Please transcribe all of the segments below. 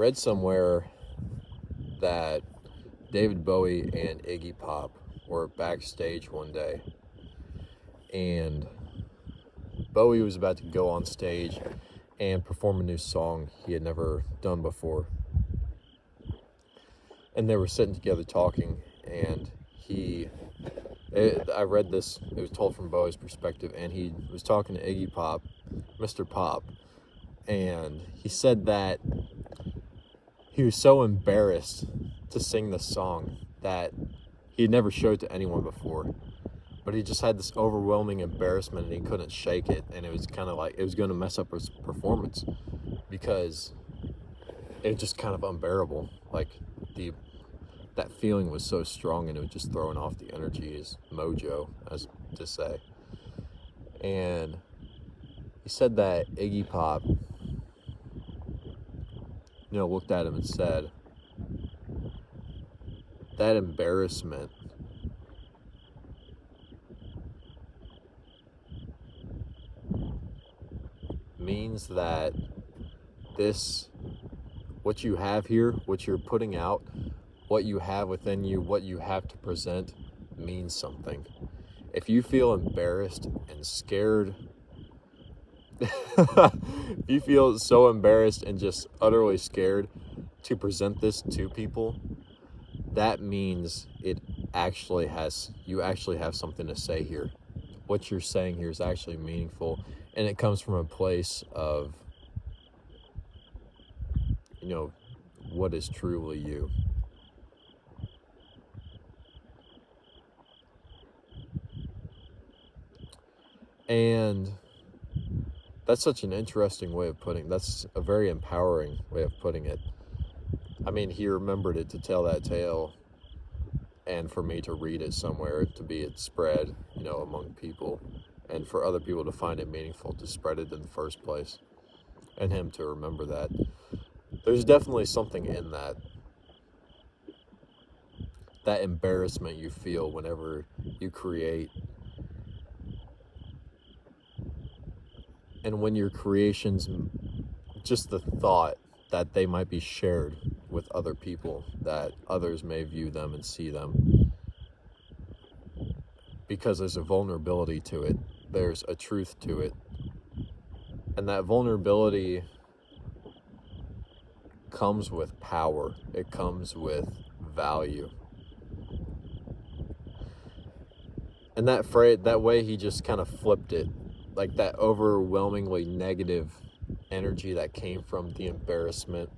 read somewhere that David Bowie and Iggy Pop were backstage one day, and Bowie was about to go on stage and perform a new song he had never done before. And they were sitting together talking, and I read this, it was told from Bowie's perspective, and he was talking to Iggy Pop, Mr. Pop, and he said that he was so embarrassed to sing this song that he had never showed to anyone before. But he just had this overwhelming embarrassment and he couldn't shake it, and it was kind of like it was going to mess up his performance because it was just kind of unbearable. Like that feeling was so strong, and it was just throwing off the energy, his mojo, as to say. And he said that Iggy Pop, looked at him and said, that embarrassment means that what you have here, what you're putting out, what you have within you, what you have to present means something. If you feel embarrassed and scared, if you feel so embarrassed and just utterly scared to present this to people, that means you actually have something to say here. What you're saying here is actually meaningful, and it comes from a place of, what is truly you. And that's such an interesting way of putting it. That's a very empowering way of putting it. I mean, he remembered it to tell that tale, and for me to read it somewhere, to be it spread, among people, and for other people to find it meaningful to spread it in the first place, and him to remember that. There's definitely something in that embarrassment you feel whenever you create. And when your creations, just the thought that they might be shared with other people, that others may view them and see them, because there's a vulnerability to it, there's a truth to it, and that vulnerability comes with power, it comes with value. And that way he just kind of flipped it, like that overwhelmingly negative energy that came from the embarrassment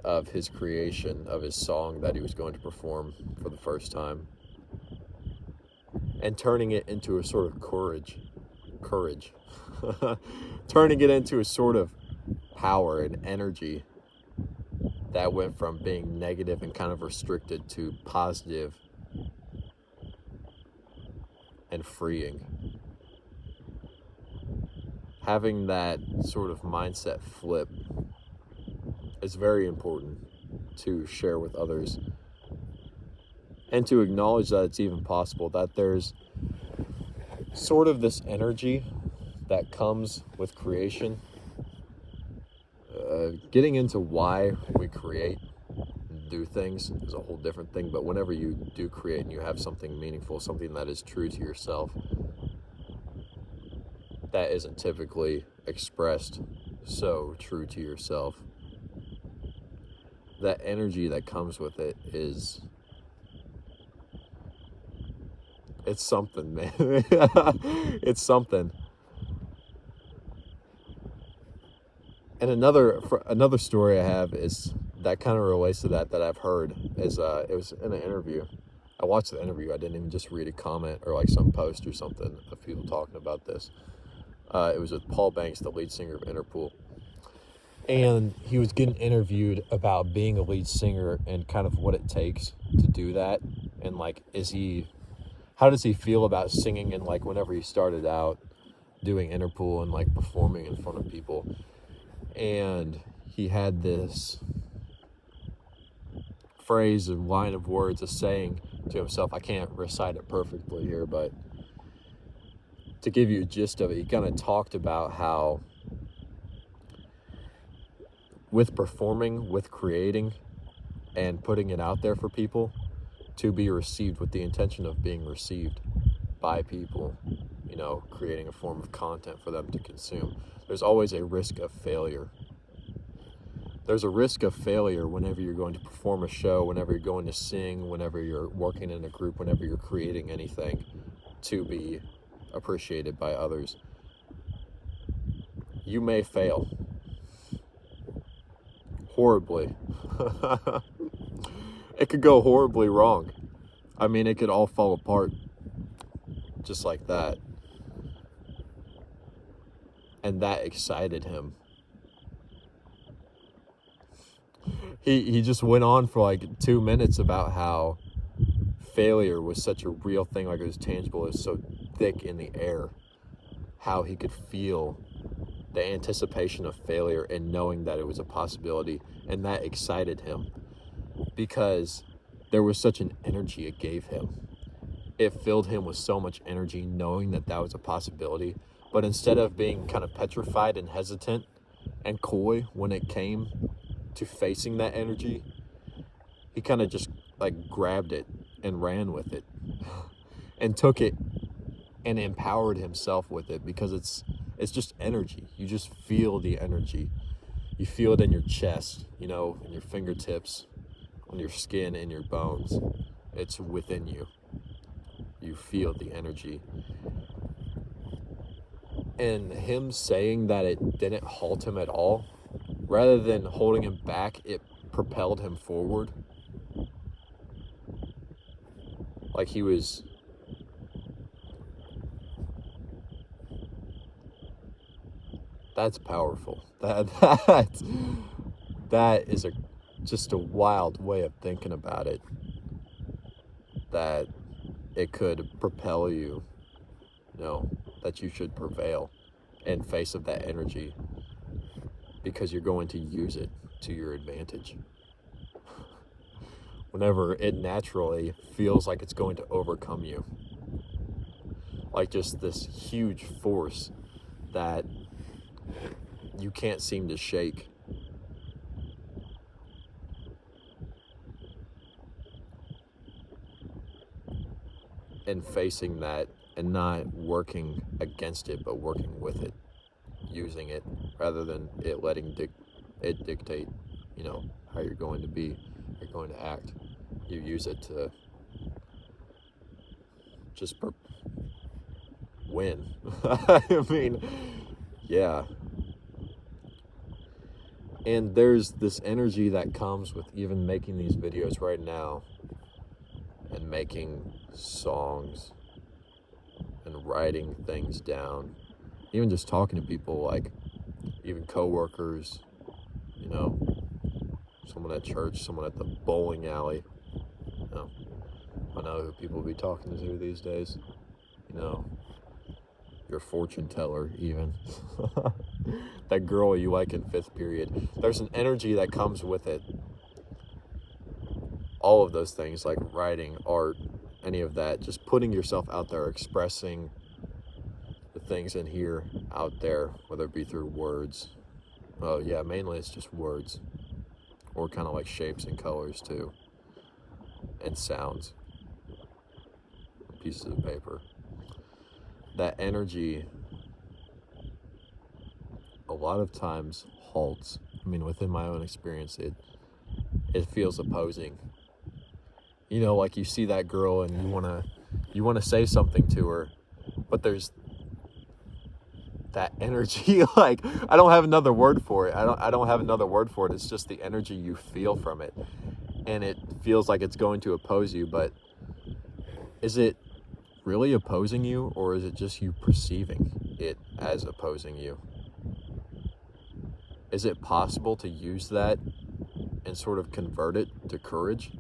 of his creation, of his song that he was going to perform for the first time, and turning it into a sort of courage, turning it into a sort of power and energy that went from being negative and kind of restricted to positive and freeing. Having that sort of mindset flip is very important to share with others, and to acknowledge that it's even possible, that there's sort of this energy that comes with creation. Getting into why we create and do things is a whole different thing, but whenever you do create and you have something meaningful, something that is true to yourself, that isn't typically expressed so true to yourself, that energy that comes with it it's something, man. It's something. And another story I have is that kind of relates to that I've heard is it was in an interview. I watched the interview. I didn't even just read a comment or like some post or something of people talking about this. It was with Paul Banks, the lead singer of Interpol. And he was getting interviewed about being a lead singer and kind of what it takes to do that. And like, how does he feel about singing, and like whenever he started out doing Interpol and like performing in front of people. And he had this phrase and line of words, a saying to himself. I can't recite it perfectly here, but to give you a gist of it, he kind of talked about how with performing, with creating, and putting it out there for people to be received with the intention of being received by people, you know, creating a form of content for them to consume. There's always a risk of failure. There's a risk of failure whenever you're going to perform a show, whenever you're going to sing, whenever you're working in a group, whenever you're creating anything to be appreciated by others. You may fail horribly. It could go horribly wrong. I mean, it could all fall apart just like that. And that excited him. He just went on for like 2 minutes about how failure was such a real thing, like it was tangible, it was so thick in the air, how he could feel the anticipation of failure and knowing that it was a possibility, and that excited him because there was such an energy it gave him. It filled him with so much energy knowing that that was a possibility, but instead of being kind of petrified and hesitant and coy when it came to facing that energy, he kind of just like grabbed it and ran with it and took it and empowered himself with it, because it's just energy. You just feel the energy. You feel it in your chest, you know, in your fingertips, on your skin, in your bones. It's within you. You feel the energy. And him saying that it didn't halt him at all, rather than holding him back, it propelled him forward. Like he was that's powerful. That is just a wild way of thinking about it. That it could propel you, you know, that you should prevail in face of that energy, because you're going to use it to your advantage. Whenever it naturally feels like it's going to overcome you. Like just this huge force that you can't seem to shake. And facing that and not working against it, but working with it, using it rather than it letting it dictate, you know, how you're going to be, you're going to act. You use it to just win. I mean, yeah. And there's this energy that comes with even making these videos right now and making songs and writing things down, even just talking to people, like even coworkers, you know, someone at church, someone at the bowling alley. You know, I know who people will be talking to these days, you know, your fortune teller even. That girl you like in 5th period. There's an energy that comes with it. All of those things, like writing, art, any of that, just putting yourself out there, expressing the things in here out there, whether it be through words. Oh yeah, mainly it's just words, or kind of like shapes and colors too, and sounds, pieces of paper. That energy a lot of times halts. I mean, within my own experience, it feels opposing. You know, like you see that girl and you wanna say something to her, but there's that energy. Like, I don't have another word for it. I don't have another word for it. It's just the energy you feel from it, and it feels like it's going to oppose you. But is it really opposing you, or is it just you perceiving it as opposing you? Is it possible to use that and sort of convert it to courage?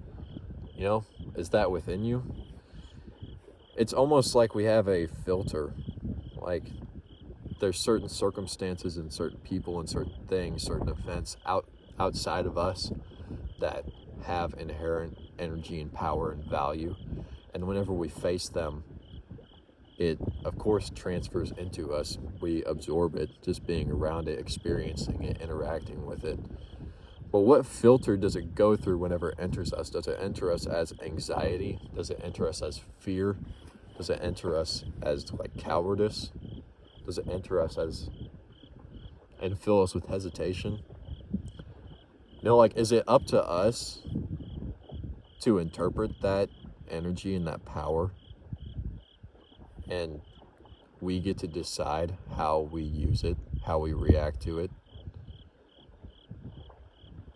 You know, is that within you? It's almost like we have a filter. Like, there's certain circumstances and certain people and certain things, certain events outside of us that have inherent energy and power and value. And whenever we face them, it, of course, transfers into us. We absorb it, just being around it, experiencing it, interacting with it. But what filter does it go through whenever it enters us? Does it enter us as anxiety? Does it enter us as fear? Does it enter us as like cowardice? Does it enter us as and fill us with hesitation? Like, is it up to us to interpret that energy and that power? And we get to decide how we use it, how we react to it?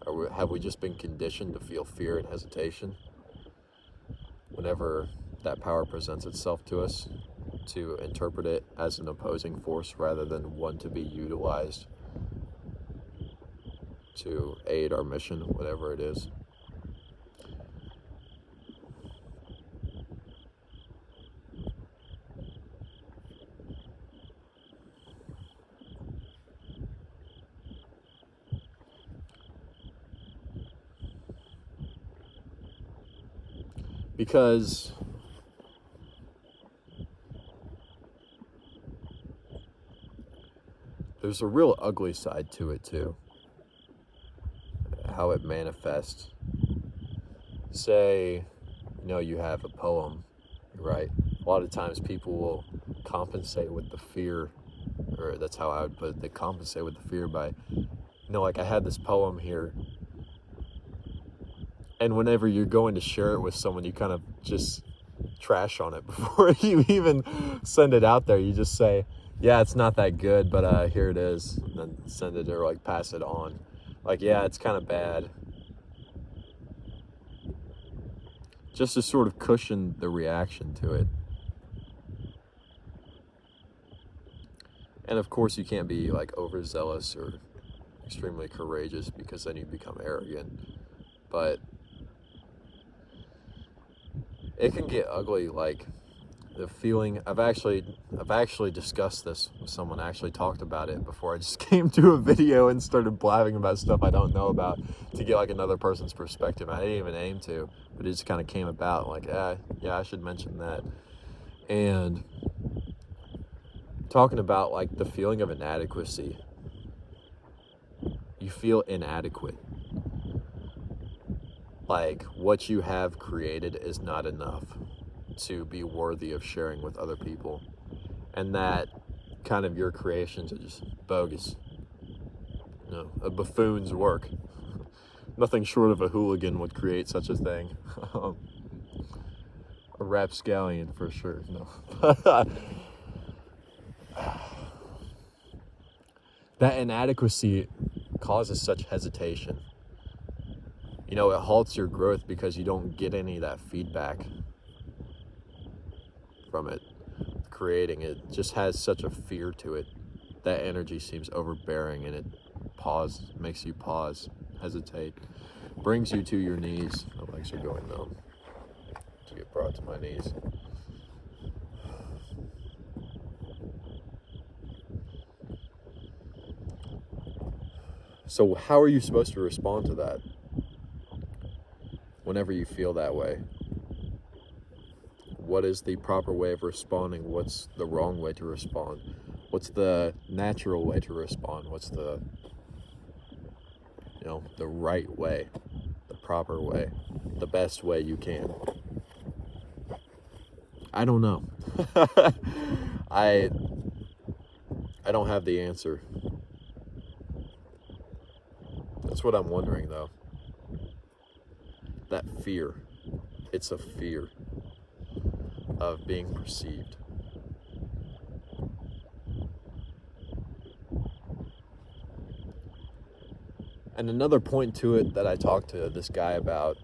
Or have we just been conditioned to feel fear and hesitation whenever that power presents itself to us, to interpret it as an opposing force rather than one to be utilized to aid our mission, whatever it is? Because there's a real ugly side to it too, how it manifests. Say, you have a poem, right? A lot of times people will compensate with the fear, or that's how I would put it, they compensate with the fear by, like, I had this poem here, and whenever you're going to share it with someone, you kind of just trash on it before you even send it out there. You just say, yeah, it's not that good, but here it is, and then send it or like pass it on. Like, yeah, it's kind of bad. Just to sort of cushion the reaction to it. And of course, you can't be like overzealous or extremely courageous, because then you become arrogant. But it can get ugly, like the feeling. I've actually discussed this with someone. I actually talked about it before I just came to a video and started blabbing about stuff I don't know about to get like another person's perspective. I didn't even aim to, but it just kind of came about like, yeah, I should mention that. And talking about like the feeling of inadequacy. You feel inadequate. Like, what you have created is not enough to be worthy of sharing with other people. And that kind of your creations are just bogus. A buffoon's work. Nothing short of a hooligan would create such a thing. A rapscallion for sure. No. That inadequacy causes such hesitation. It halts your growth because you don't get any of that feedback from it. Creating it just has such a fear to it. That energy seems overbearing, and it makes you pause, hesitate, brings you to your knees. My legs are going numb to get brought to my knees. So how are you supposed to respond to that whenever you feel that way? What is the proper way of responding? What's the wrong way to respond? What's the natural way to respond? What's the the right way, the proper way, the best way you can? I don't know. I don't have the answer. That's what I'm wondering, though. That fear. It's a fear of being perceived. And another point to it that I talked to this guy about,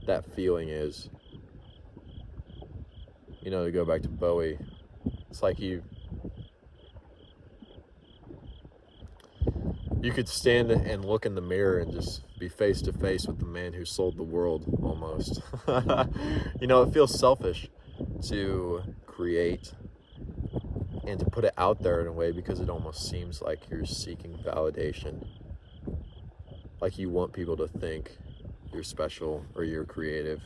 that feeling is, to go back to Bowie, it's like you could stand and look in the mirror and just be face to face with the man who sold the world, almost. It feels selfish to create and to put it out there in a way, because it almost seems like you're seeking validation. Like you want people to think you're special, or you're creative,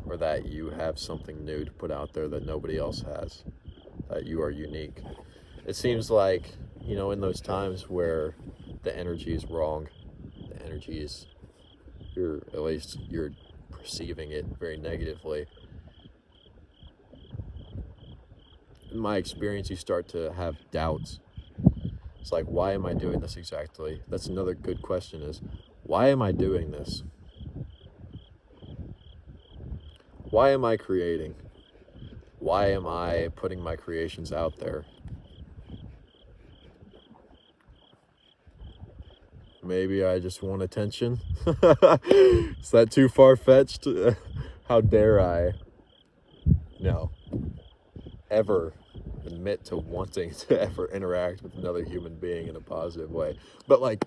or that you have something new to put out there that nobody else has, that you are unique. It seems like, in those times where the energy is wrong. The energy is, at least you're perceiving it very negatively. In my experience, you start to have doubts. It's like, why am I doing this exactly? That's another good question, is why am I doing this? Why am I creating? Why am I putting my creations out there? Maybe I just want attention. Is that too far-fetched? How dare I, ever admit to wanting to ever interact with another human being in a positive way? But like,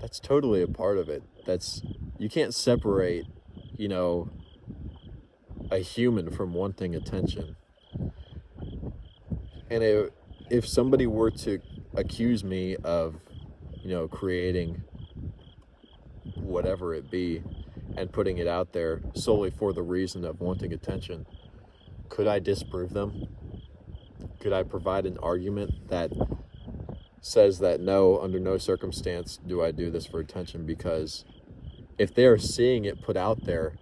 that's totally a part of it. You can't separate, a human from wanting attention. And if somebody were to accuse me of, creating whatever it be and putting it out there solely for the reason of wanting attention, could I disprove them? Could I provide an argument that says that no, under no circumstance do I do this for attention? Because if they're seeing it put out there,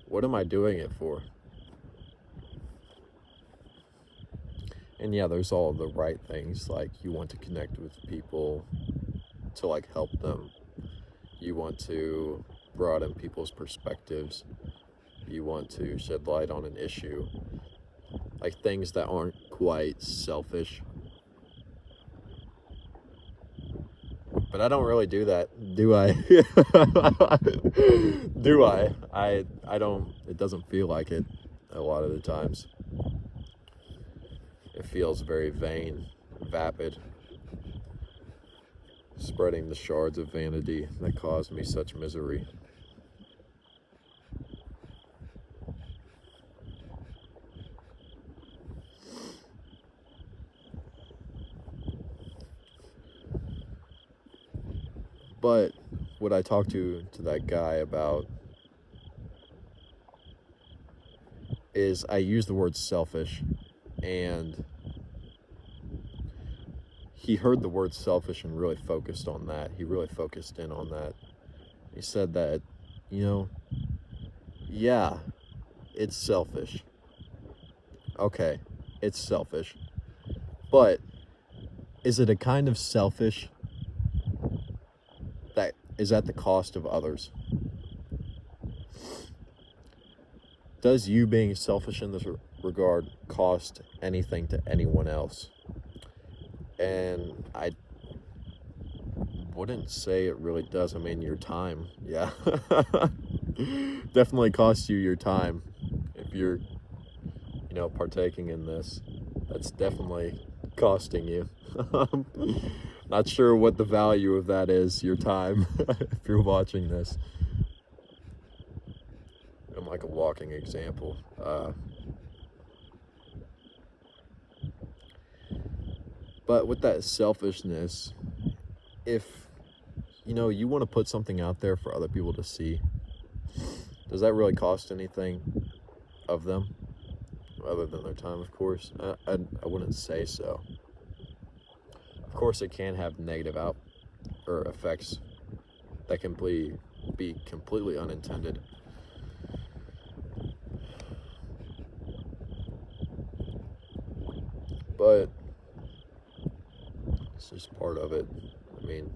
what am I doing it for? And yeah, there's all the right things, like you want to connect with people to like help them. You want to broaden people's perspectives. You want to shed light on an issue. Like things that aren't quite selfish. But I don't really do that, do I? Do I? I don't, it doesn't feel like it a lot of the times. It feels very vain, vapid, spreading the shards of vanity that cause me such misery. But what I talked to that guy about is I use the word selfish, and he heard the word selfish and really focused on that. He really focused in on that. He said that, yeah, it's selfish. Okay, it's selfish. But is it a kind of selfish that is at the cost of others? Does you being selfish in this regard cost anything to anyone else? And I wouldn't say it really does. I mean, your time, yeah. Definitely costs you your time if you're, partaking in this. That's definitely costing you. Not sure what the value of that is, your time, if you're watching this. I'm like a walking example. But with that selfishness, if, you want to put something out there for other people to see, does that really cost anything of them? Other than their time, of course. I wouldn't say so. Of course, it can have negative effects that can be completely unintended. But it's just part of it. I mean,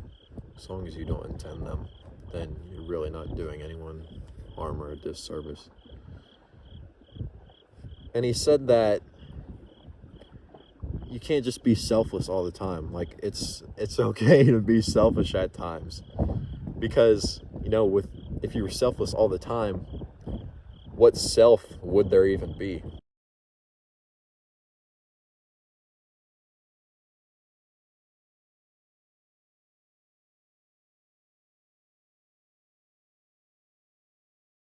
as long as you don't intend them, then you're really not doing anyone harm or a disservice. And he said that you can't just be selfless all the time. Like, it's okay to be selfish at times. Because, if you were selfless all the time, what self would there even be?